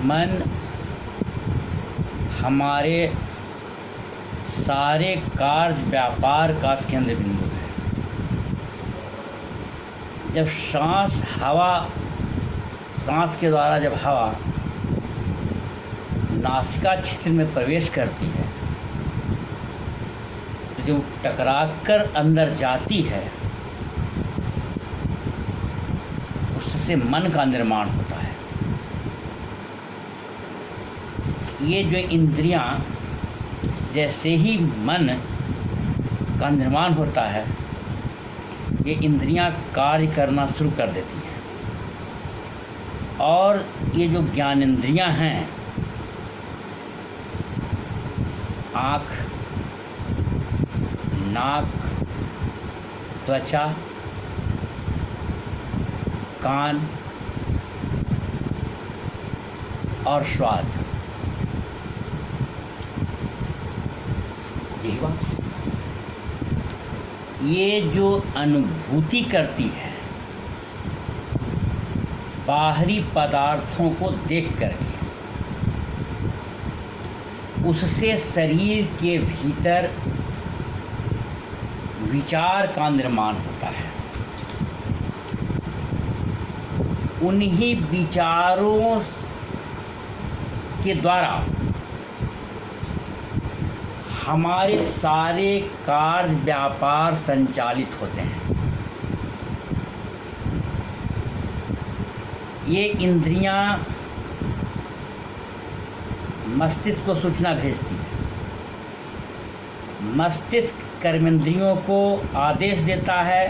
मन हमारे सारे कार्य व्यापार का केंद्र बिंदु है। जब सांस के द्वारा जब हवा नासिका क्षेत्र में प्रवेश करती है तो जो टकराकर अंदर जाती है उससे मन का निर्माण होता है। ये जो इंद्रियां, जैसे ही मन का निर्माण होता है ये इंद्रियां कार्य करना शुरू कर देती हैं। और ये जो ज्ञानेंद्रियां हैं, आँख, नाक, त्वचा, कान और स्वाद, यही बात, ये जो अनुभूति करती है बाहरी पदार्थों को देख करके, उससे शरीर के भीतर विचार का निर्माण होता है। उन्हीं विचारों के द्वारा हमारे सारे कार्य व्यापार संचालित होते हैं। ये इंद्रियां मस्तिष्क को सूचना भेजती है। मस्तिष्क कर्मेंद्रियों को आदेश देता है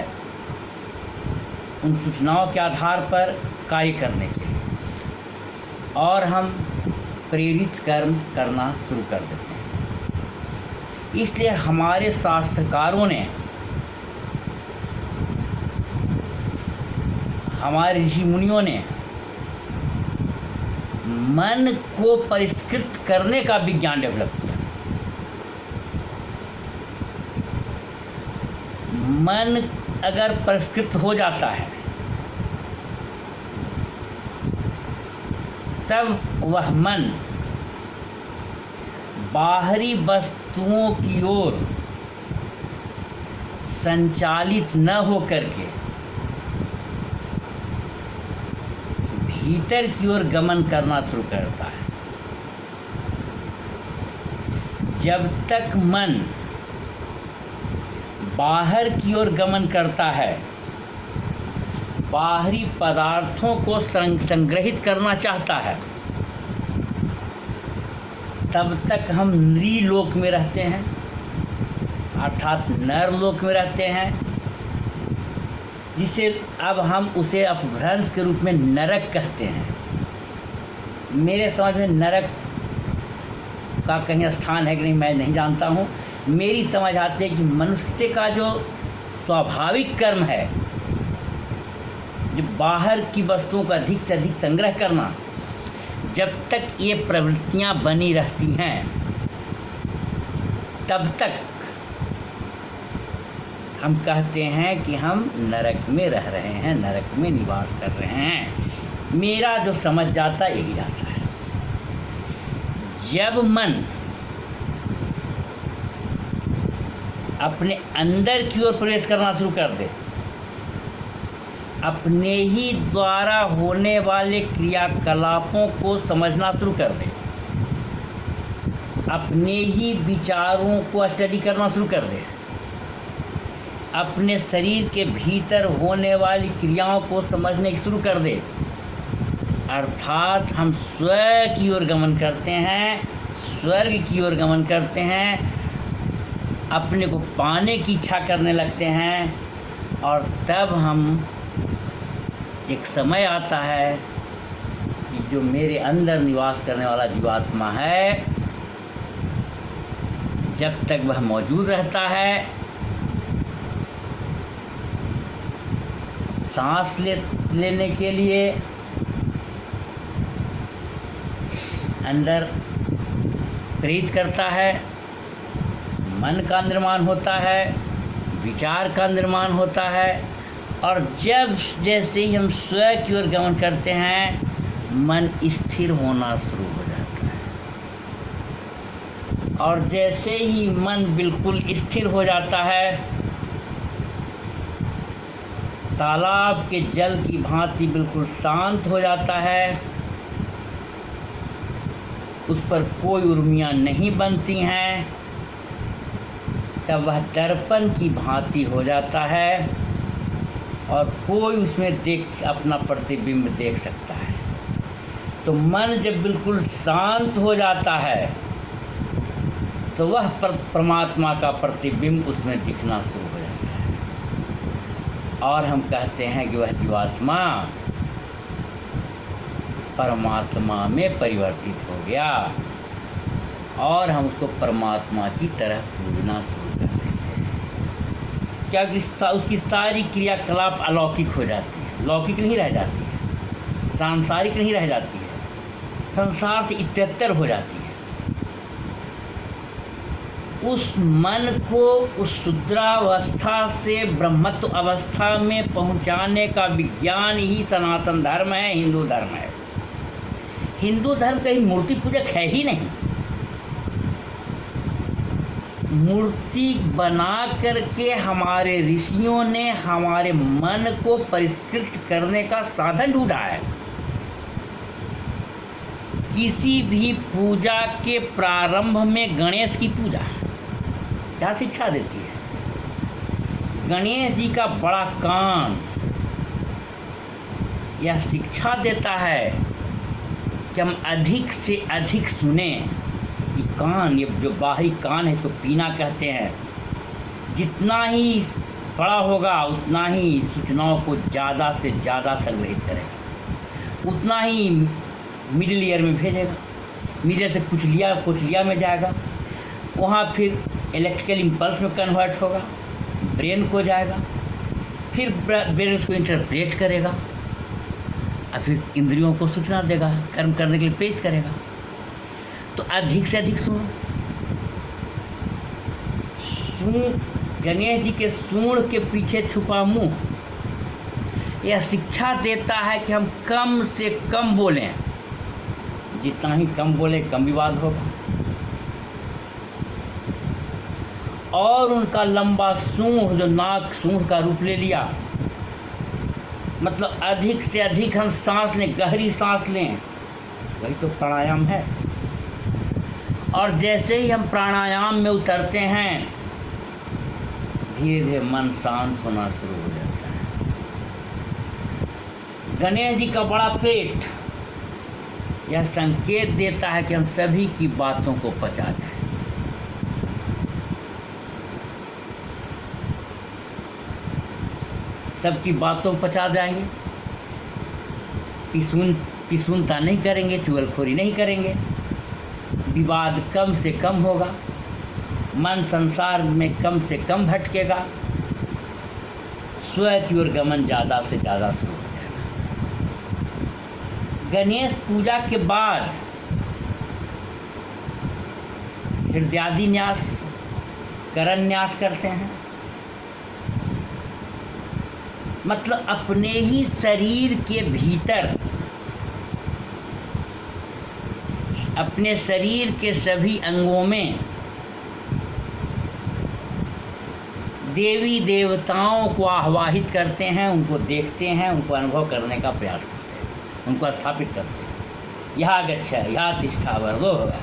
उन सूचनाओं के आधार पर कार्य करने के लिए, और हम प्रेरित कर्म करना शुरू कर देते हैं। इसलिए हमारे शास्त्रकारों ने, हमारे ऋषि मुनियों ने मन को परिष्कृत करने का विज्ञान डेवलप किया। मन अगर परिष्कृत हो जाता है तब वह मन बाहरी वस्तुओं की ओर संचालित न हो करके भीतर की ओर गमन करना शुरू करता है। जब तक मन बाहर की ओर गमन करता है, बाहरी पदार्थों को संग्रहित करना चाहता है, तब तक हम नृलोक में रहते हैं, अर्थात नरलोक में रहते हैं, जिसे अब हम उसे अपभ्रंश के रूप में नरक कहते हैं। मेरे समझ में नरक का कहीं स्थान है कि नहीं मैं नहीं जानता हूँ। मेरी समझ आती है कि मनुष्य का जो स्वाभाविक कर्म है, जो बाहर की वस्तुओं का अधिक से अधिक संग्रह करना, जब तक ये प्रवृत्तियां बनी रहती हैं तब तक हम कहते हैं कि हम नरक में रह रहे हैं, नरक में निवास कर रहे हैं। मेरा जो समझ जाता है यही आता है। जब मन अपने अंदर की ओर प्रवेश करना शुरू कर दे, अपने ही द्वारा होने वाले क्रियाकलापों को समझना शुरू कर दे, अपने ही विचारों को स्टडी करना शुरू कर दे, अपने शरीर के भीतर होने वाली क्रियाओं को समझने शुरू कर दे, अर्थात हम स्व की ओर गमन करते हैं, स्वर्ग की ओर गमन करते हैं, अपने को पाने की इच्छा करने लगते हैं। और तब हम एक समय आता है कि जो मेरे अंदर निवास करने वाला जीवात्मा है, जब तक वह मौजूद रहता है, सांस लेने के लिए अंदर प्रेरित करता है, मन का निर्माण होता है, विचार का निर्माण होता है, और जब जैसे ही हम स्व की ओर गमन करते हैं, मन स्थिर होना शुरू हो जाता है। और जैसे ही मन बिल्कुल स्थिर हो जाता है, तालाब के जल की भांति बिल्कुल शांत हो जाता है, उस पर कोई उर्मियाँ नहीं बनती हैं, तब वह दर्पण की भांति हो जाता है और कोई उसमें अपना प्रतिबिंब देख सकता है। तो मन जब बिल्कुल शांत हो जाता है तो वह परमात्मा का प्रतिबिंब उसमें दिखना शुरू हो जाता है और हम कहते हैं कि वह जीवात्मा परमात्मा में परिवर्तित हो गया और हम उसको परमात्मा की तरह पूजना शुरू कर देते हैं। क्या उसकी सारी क्रियाकलाप अलौकिक हो जाती है, लौकिक नहीं रह जाती है, सांसारिक नहीं रह जाती है, संसार से इतरतर हो जाती है। उस मन को उस शुद्रावस्था से ब्रह्मत्व अवस्था में पहुंचाने का विज्ञान ही सनातन धर्म है, हिंदू धर्म है। हिंदू धर्म कहीं मूर्ति पूजक है ही नहीं। मूर्ति बना करके हमारे ऋषियों ने हमारे मन को परिष्कृत करने का साधन ढूंढा है। किसी भी पूजा के प्रारंभ में गणेश की पूजा क्या शिक्षा देती है? गणेश जी का बड़ा कान यह शिक्षा देता है कि हम अधिक से अधिक सुने। ये कान, ये जो बाहरी कान है, इसको पीना कहते हैं। जितना ही बड़ा होगा उतना ही सूचनाओं को ज़्यादा से ज़्यादा संग्रहित करेगा, उतना ही मिडिल ईयर में भेजेगा, मिडिल से कुचलिया में जाएगा, वहाँ फिर इलेक्ट्रिकल इम्पल्स में कन्वर्ट होगा, ब्रेन को जाएगा, फिर ब्रेन उसको इंटरप्रेट करेगा और फिर इंद्रियों को सूचना देगा, कर्म करने के लिए प्रेरित करेगा। तो अधिक से अधिक सुनो। गणेश जी के सूंड के पीछे छुपा मुंह यह शिक्षा देता है कि हम कम से कम बोलें। जितना ही कम बोले कम विवाद होगा। और उनका लंबा सूंड, जो नाक सूंड का रूप ले लिया, मतलब अधिक से अधिक हम सांस लें, गहरी सांस लें, वही तो प्राणायाम है। और जैसे ही हम प्राणायाम में उतरते हैं, धीरे धीरे मन शांत होना शुरू हो जाता है। गणेश जी का बड़ा पेट यह संकेत देता है कि हम सभी की बातों को पचा जाए। सबकी बातों पचा जाएंगे, पिसूनता नहीं करेंगे, चुगलखोरी नहीं करेंगे, विवाद कम से कम होगा, मन संसार में कम से कम भटकेगा, स्व की ओर गमन ज़्यादा से ज़्यादा शुरू हो जाएगा। गणेश पूजा के बाद हृदयादि न्यास, करण न्यास करते हैं। मतलब अपने ही शरीर के भीतर, अपने शरीर के सभी अंगों में देवी देवताओं को आह्वाहित करते हैं, उनको देखते हैं, उनको अनुभव करने का प्रयास करते हैं, उनको स्थापित करते हैं। यहाँ गच्छ, यहाँ तिष्ठा वर्गो होगा।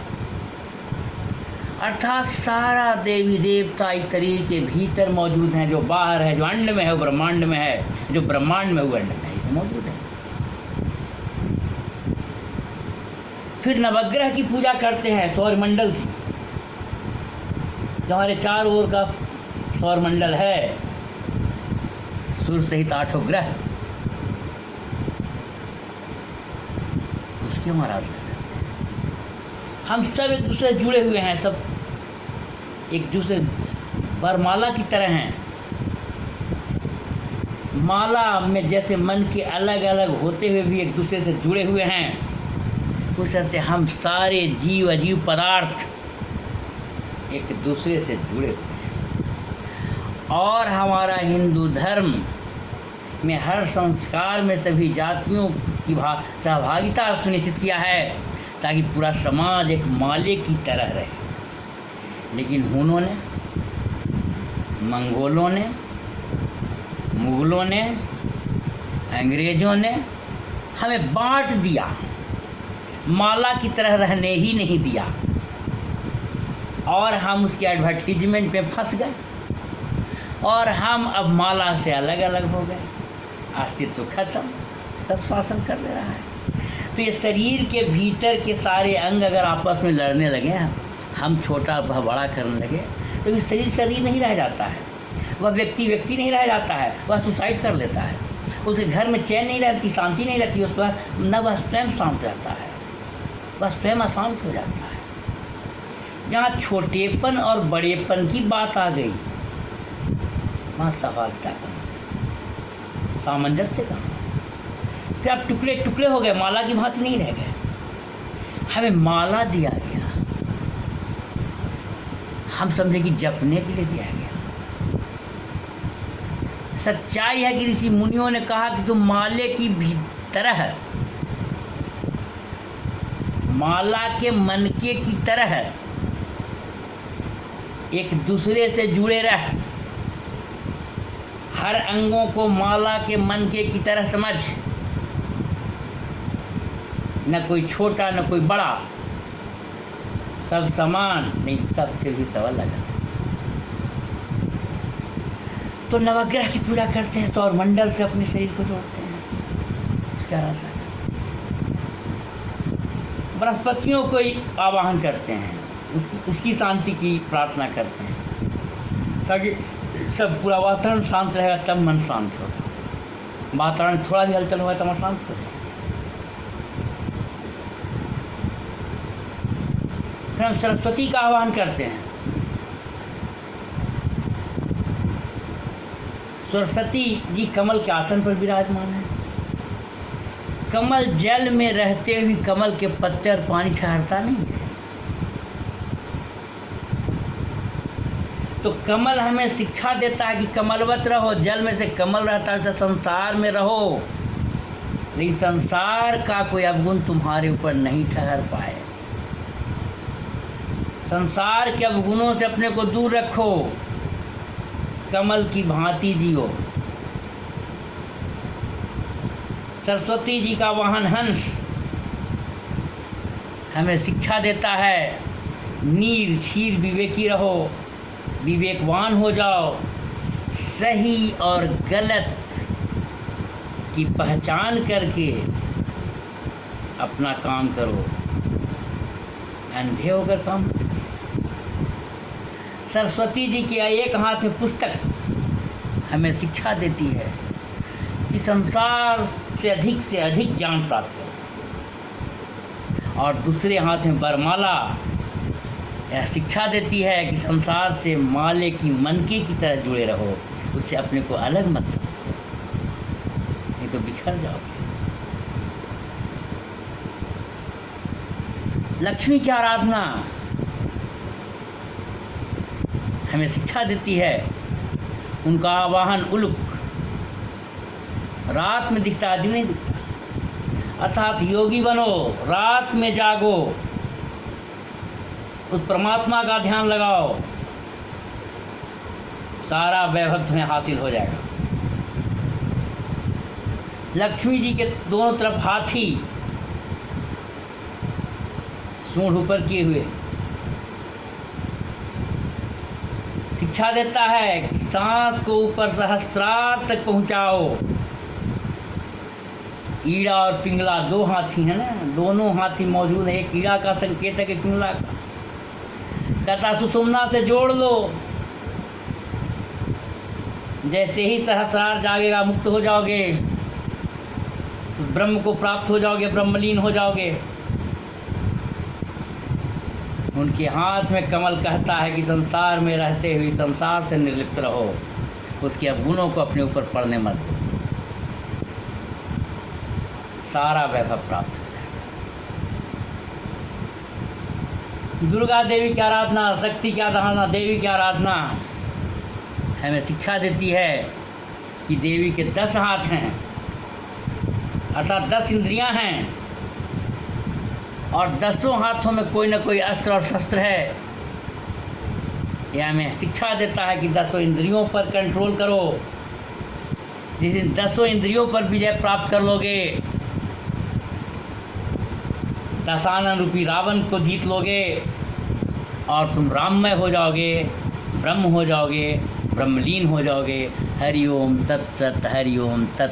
अर्थात सारा देवी देवता इस शरीर के भीतर मौजूद हैं। जो बाहर है, जो अंड में है वो ब्रह्मांड में है, जो ब्रह्मांड में वो अंड में है, इसमें मौजूद है। फिर नवग्रह की पूजा करते हैं, सौरमंडल की। जो हमारे चारों ओर का सौरमंडल है, सूर्य सहित 8 ग्रह, उसकी हम आराधना करते हैं। हम सब एक दूसरे से जुड़े हुए हैं, सब एक दूसरे वरमाला की तरह हैं। माला में जैसे मन के अलग अलग होते हुए भी एक दूसरे से जुड़े हुए हैं, उस तरह से हम सारे जीव अजीव पदार्थ एक दूसरे से जुड़े हुए हैं। और हमारा हिंदू धर्म में हर संस्कार में सभी जातियों की सहभागिता सुनिश्चित किया है ताकि पूरा समाज एक माले की तरह रहे। लेकिन हुनों ने, मंगोलों ने, मुगलों ने, अंग्रेज़ों ने हमें बांट दिया, माला की तरह रहने ही नहीं दिया, और हम उसके एडवर्टीजमेंट में फंस गए और हम अब माला से अलग अलग हो गए। अस्तित्व खत्म, सब शासन कर ले रहा है। तो ये शरीर के भीतर के सारे अंग अगर आपस में लड़ने लगे, हम छोटा बड़ा करने लगे, तो ये शरीर शरीर नहीं रह जाता है, वह व्यक्ति व्यक्ति नहीं रह जाता है, वह सुसाइड कर लेता है, उसके घर में चैन नहीं रहती, शांति नहीं रहती, उस पर न वह स्वयं शांत रहता है, वह स्वयं अशांत हो जाता है। जहाँ छोटेपन और बड़ेपन की बात आ गई, वहाँ सहभागिता कहाँ, सामंजस्य कहाँ? फिर आप टुकड़े टुकड़े हो गए, माला की भांति नहीं रह गए। हमें माला दिया गया, हम समझे कि जपने के लिए दिया गया। सच्चाई है कि ऋषि मुनियों ने कहा कि तुम माले की तरह, माला के मनके की तरह एक दूसरे से जुड़े रह, हर अंगों को माला के मनके की तरह समझ, न कोई छोटा न कोई बड़ा, सब समान, नहीं सब फिर भी सवाल लगा। तो नवग्रह की पूजा करते हैं, सौर मंडल से अपने शरीर को जोड़ते हैं, उसका रास्ता बृहस्पतियों को आवाहन करते हैं, उसकी शांति की प्रार्थना करते हैं, ताकि सब पूरा वातावरण शांत रहेगा, तब मन शांत होगा। वातावरण थोड़ा भी हलचल हुआ तो मन शांत हो जाएगा। फिर हम सरस्वती का आह्वान करते हैं। सरस्वती जी कमल के आसन पर विराजमान है। कमल जल में रहते हुए कमल के पत्ते और पानी ठहरता नहीं है। तो कमल हमें शिक्षा देता है कि कमलवत रहो, जल में से कमल रहता है तो संसार में रहो, लेकिन संसार का कोई अवगुण तुम्हारे ऊपर नहीं ठहर पाए। संसार के अवगुणों से अपने को दूर रखो, कमल की भांति जियो। सरस्वती जी का वाहन हंस हमें शिक्षा देता है, नीर क्षीर विवेकी रहो, विवेकवान हो जाओ, सही और गलत की पहचान करके अपना काम करो, अंधे होकर काम मत करो। सरस्वती जी के एक हाथ में पुस्तक हमें शिक्षा देती है कि संसार से अधिक ज्ञान प्राप्त करो, और दूसरे हाथ में वरमाला यह शिक्षा देती है कि संसार से माले की मनके की तरह जुड़े रहो, उससे अपने को अलग मत समझो, नहीं तो बिखर जाओगे। लक्ष्मी की आराधना हमें शिक्षा देती है, उनका आवाहन उलुक रात में दिखता है, दिन नहीं दिखता, अर्थात योगी बनो, रात में जागो, उस परमात्मा का ध्यान लगाओ, सारा वैभव तुम्हें हासिल हो जाएगा। लक्ष्मी जी के दोनों तरफ हाथी सूंड ऊपर किए हुए शिक्षा देता है, सांस को ऊपर सहस्रार तक पहुंचाओ। ईड़ा और पिंगला दो हाथी है ना, दोनों हाथी मौजूद है, एक ईड़ा का संकेत है कि पिंगला का। कहता सुषुम्ना से जोड़ लो, जैसे ही सहस्रार जागेगा मुक्त हो जाओगे, ब्रह्म को प्राप्त हो जाओगे, ब्रह्मलीन हो जाओगे। उनके हाथ में कमल कहता है कि संसार में रहते हुए संसार से निर्लिप्त रहो, उसके अवगुणों को अपने ऊपर पड़ने मत दो, सारा वैभव प्राप्त हो जाए। दुर्गा देवी की आराधना, शक्ति की आराधना, देवी की आराधना हमें शिक्षा देती है कि देवी के 10 हाथ हैं, अर्थात 10 इंद्रियां हैं और 10 हाथों में कोई ना कोई अस्त्र और शस्त्र है। यह हमें शिक्षा देता है कि 10 इंद्रियों पर कंट्रोल करो। जिस दिन 10 इंद्रियों पर विजय प्राप्त कर लोगे, दशानन रूपी रावण को जीत लोगे और तुम राममय हो जाओगे, ब्रह्म हो जाओगे, ब्रह्मलीन हो जाओगे। हरि ओम तत्सत, हरि ओम तत्सत।